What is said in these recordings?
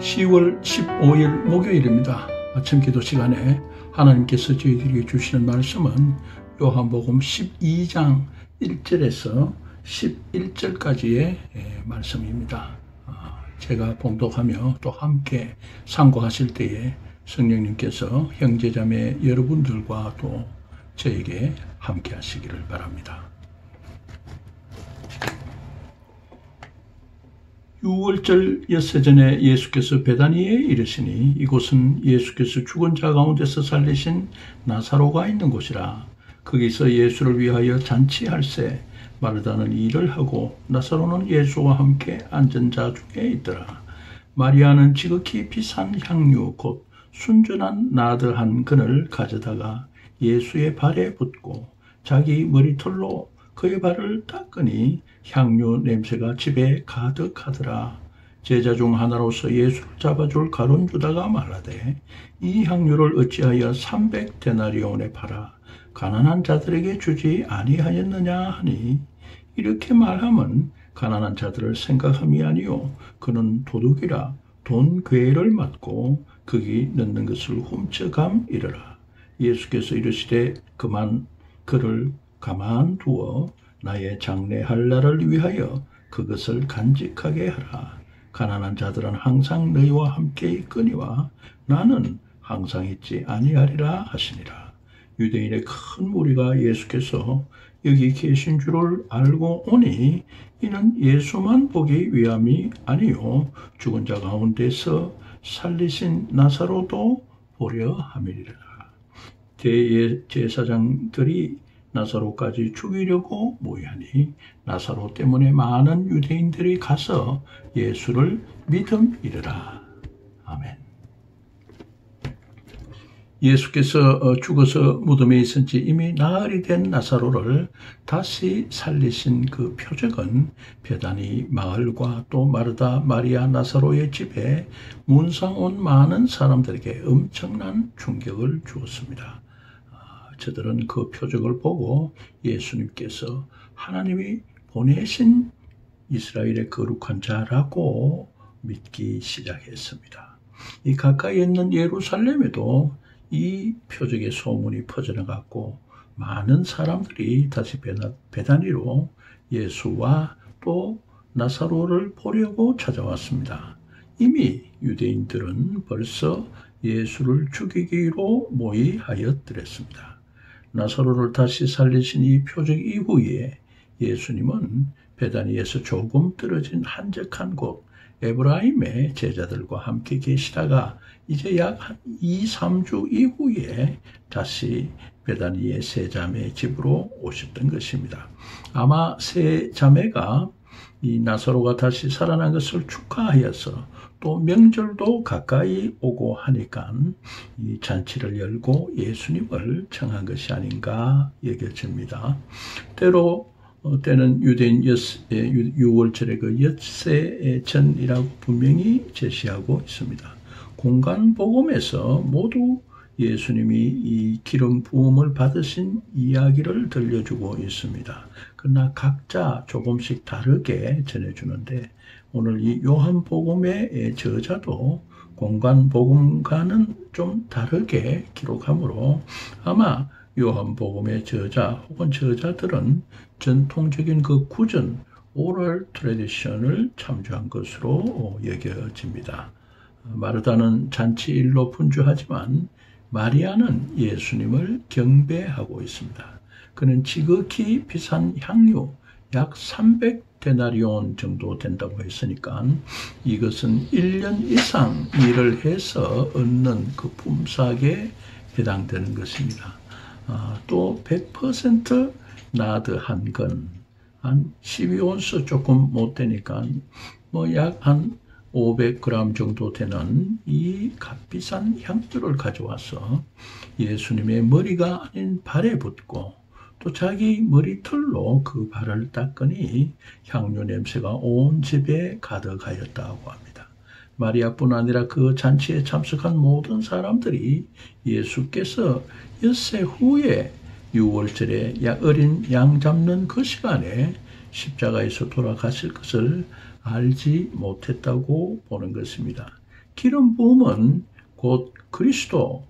10월 15일 목요일입니다. 아침 기도 시간에 하나님께서 저희들에게 주시는 말씀은 요한복음 12장 1절에서 11절까지의 말씀입니다. 제가 봉독하며 또 함께 상고하실 때에 성령님께서 형제자매 여러분들과 또 저에게 함께 하시기를 바랍니다. 6월절 엿새 전에 예수께서 베다니에 이르시니 이곳은 예수께서 죽은 자 가운데서 살리신 나사로가 있는 곳이라. 거기서 예수를 위하여 잔치할세 마르다는 일을 하고 나사로는 예수와 함께 앉은 자 중에 있더라. 마리아는 지극히 비싼 향유 곧 순전한 나드 한 근을 가져다가 예수의 발에 붓고 자기 머리털로 그의 발을 닦으니 향유 냄새가 집에 가득하더라. 제자 중 하나로서 예수를 잡아줄 가룟 유다가 말하되 이 향유를 어찌하여 300데나리온에 팔아 가난한 자들에게 주지 아니하였느냐 하니, 이렇게 말함은 가난한 자들을 생각함이 아니요 그는 도둑이라 돈 괴를 맞고 거기 넣는 것을 훔쳐감이르라. 예수께서 이르시되 그를 가만두어 나의 장래할 날을 위하여 그것을 간직하게 하라. 가난한 자들은 항상 너희와 함께 있거니와 나는 항상 있지 아니하리라 하시니라. 유대인의 큰 무리가 예수께서 여기 계신 줄을 알고 오니 이는 예수만 보기 위함이 아니요 죽은 자 가운데서 살리신 나사로도 보려 함이리라. 대제사장들이 나사로까지 죽이려고 모이하니 나사로 때문에 많은 유대인들이 가서 예수를 믿음이르라. 아멘. 예수께서 죽어서 무덤에 있은 지 이미 나흘이 된 나사로를 다시 살리신 그 표적은 베다니 마을과 또 마르다, 마리아, 나사로의 집에 문상 온 많은 사람들에게 엄청난 충격을 주었습니다. 저들은 그 표적을 보고 예수님께서 하나님이 보내신 이스라엘의 거룩한 자라고 믿기 시작했습니다. 이 가까이 있는 예루살렘에도 이 표적의 소문이 퍼져나갔고 많은 사람들이 다시 베다니로 예수와 또 나사로를 보려고 찾아왔습니다. 이미 유대인들은 벌써 예수를 죽이기로 모의하였더랬습니다. 나사로를 다시 살리신 이 표적 이후에 예수님은 베다니에서 조금 떨어진 한적한 곳 에브라임의 제자들과 함께 계시다가 이제 약 2-3주 이후에 다시 베다니의 세 자매의 집으로 오셨던 것입니다. 아마 세 자매가 이 나사로가 다시 살아난 것을 축하하여서 또 명절도 가까이 오고 하니까 이 잔치를 열고 예수님을 청한 것이 아닌가 여겨집니다. 때는 유대인 6월절의 그 엿새전이라고 분명히 제시하고 있습니다. 공간복음에서 모두 예수님이 이 기름 부음을 받으신 이야기를 들려주고 있습니다. 그러나 각자 조금씩 다르게 전해주는데 오늘 이 요한복음의 저자도 공간복음과는 좀 다르게 기록하므로 아마 요한복음의 저자 혹은 저자들은 전통적인 그 구전 오럴 트래디션을 참조한 것으로 여겨집니다. 마르다는 잔치일로 분주하지만 마리아는 예수님을 경배하고 있습니다. 그는 지극히 비싼 향유 약 300데나리온 정도 된다고 했으니까 이것은 1년 이상 일을 해서 얻는 그 품삯에 해당되는 것입니다. 또 100% 나드 한 건, 한 12온스 조금 못 되니까 뭐 약 한 500g 정도 되는 이 값비싼 향유를 가져와서 예수님의 머리가 아닌 발에 붓고 또 자기 머리털로 그 발을 닦으니 향유 냄새가 온 집에 가득하였다고 합니다. 마리아뿐 아니라 그 잔치에 참석한 모든 사람들이 예수께서 엿새 후에 6월절에 어린 양 잡는 그 시간에 십자가에서 돌아가실 것을 알지 못했다고 보는 것입니다. 기름 부음은 곧 그리스도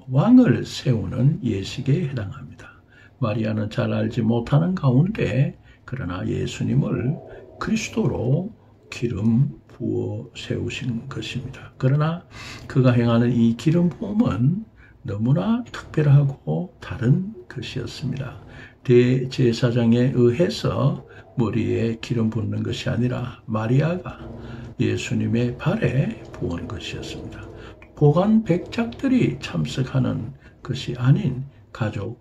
왕을 세우는 예식에 해당합니다. 마리아는 잘 알지 못하는 가운데 그러나 예수님을 그리스도로 기름 부어 세우신 것입니다. 그러나 그가 행하는 이 기름 부음은 너무나 특별하고 다른 것이었습니다. 대제사장에 의해서 머리에 기름 붓는 것이 아니라 마리아가 예수님의 발에 부은 것이었습니다. 고관 백작들이 참석하는 것이 아닌 가족,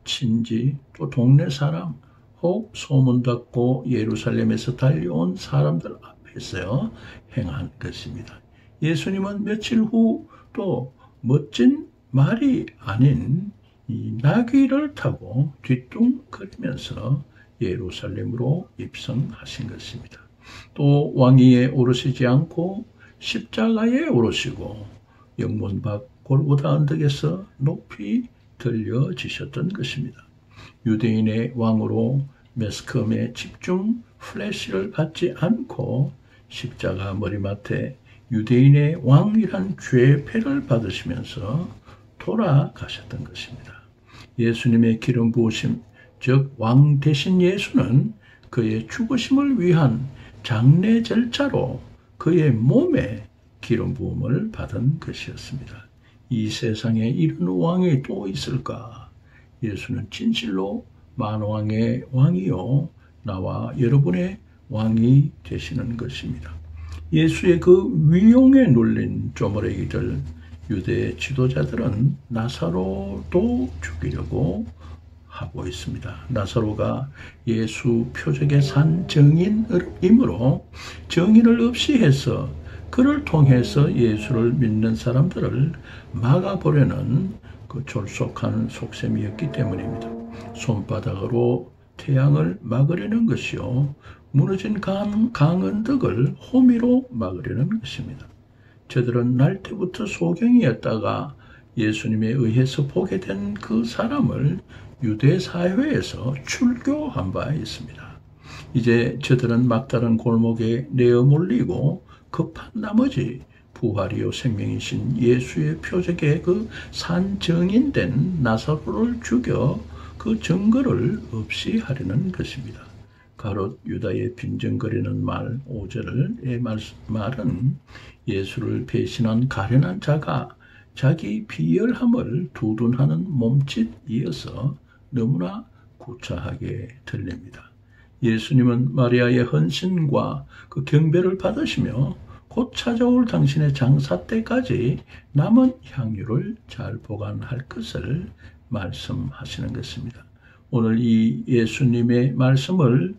친지, 또 동네 사람, 혹 소문받고 예루살렘에서 달려온 사람들 앞에서 행한 것입니다. 예수님은 며칠 후 또 멋진 말이 아닌 이 나귀를 타고 뒤뚱거리면서 예루살렘으로 입성하신 것입니다. 또 왕위에 오르시지 않고 십자가에 오르시고 영문 밖 골고다 언덕에서 높이 들려지셨던 것입니다. 유대인의 왕으로 매스컴에 집중 플래시를 받지 않고 십자가 머리맡에 유대인의 왕이란 죄패를 받으시면서 돌아가셨던 것입니다. 예수님의 기름 부으심, 즉 왕 대신 예수는 그의 죽으심을 위한 장례 절차로 그의 몸에 기름 부음을 받은 것이었습니다. 이 세상에 이런 왕이 또 있을까? 예수는 진실로 만왕의 왕이요 나와 여러분의 왕이 되시는 것입니다. 예수의 그 위용에 눌린 쪼무레기들, 유대 지도자들은 나사로도 죽이려고 하고 있습니다. 나사로가 예수 표적에 산 증인이므로 증인을 없이 해서 그를 통해서 예수를 믿는 사람들을 막아보려는 그 졸속한 속셈이었기 때문입니다. 손바닥으로 태양을 막으려는 것이요, 무너진 강은덕을 호미로 막으려는 것입니다. 저들은 날 때부터 소경이었다가 예수님에 의해서 보게 된 그 사람을 유대 사회에서 출교한 바 있습니다. 이제 저들은 막다른 골목에 내어 몰리고 급한 나머지 부활이요 생명이신 예수의 표적에 그 산증인된 나사로를 죽여 그 증거를 없이 하려는 것입니다. 가롯 유다의 빈정거리는 말 5절의 말은 예수를 배신한 가련한 자가 자기 비열함을 두둔하는 몸짓이어서 너무나 구차하게 들립니다. 예수님은 마리아의 헌신과 그 경배를 받으시며 곧 찾아올 당신의 장사 때까지 남은 향유를 잘 보관할 것을 말씀하시는 것입니다. 오늘 이 예수님의 말씀을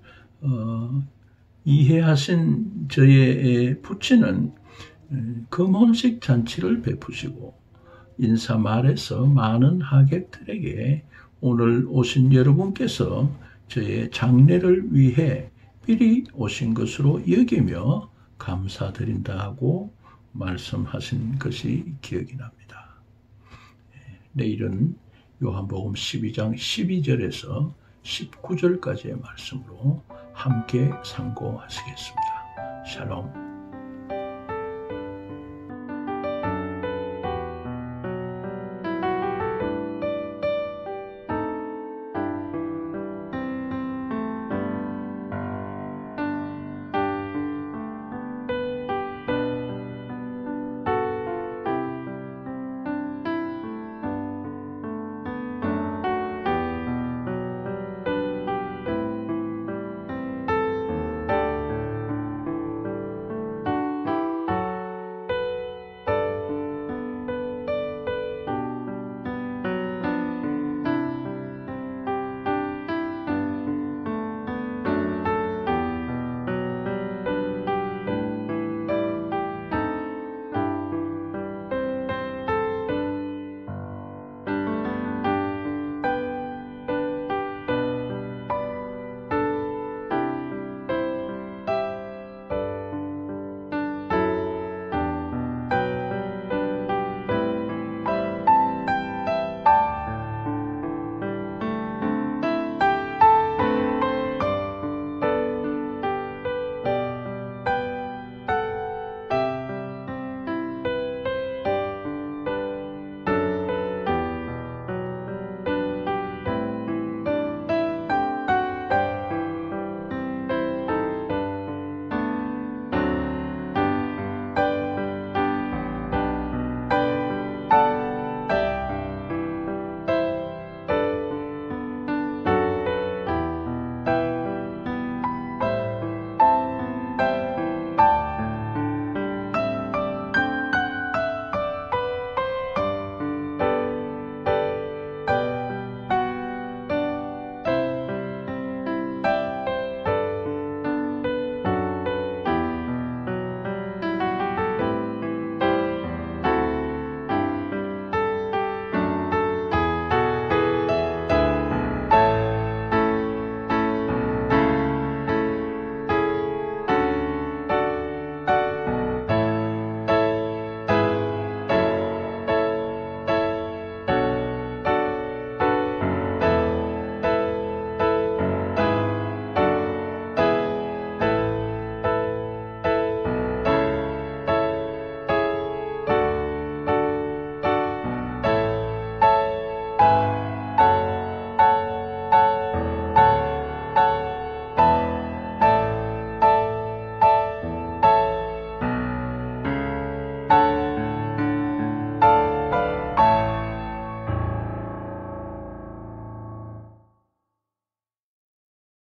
이해하신 저의 부친은 금혼식 잔치를 베푸시고 인사말에서 많은 하객들에게 오늘 오신 여러분께서 저의 장례를 위해 미리 오신 것으로 여기며 감사드린다 하고 말씀하신 것이 기억이 납니다. 내일은 요한복음 12장 12절에서 19절까지의 말씀으로 함께 상고하시겠습니다. 샬롬.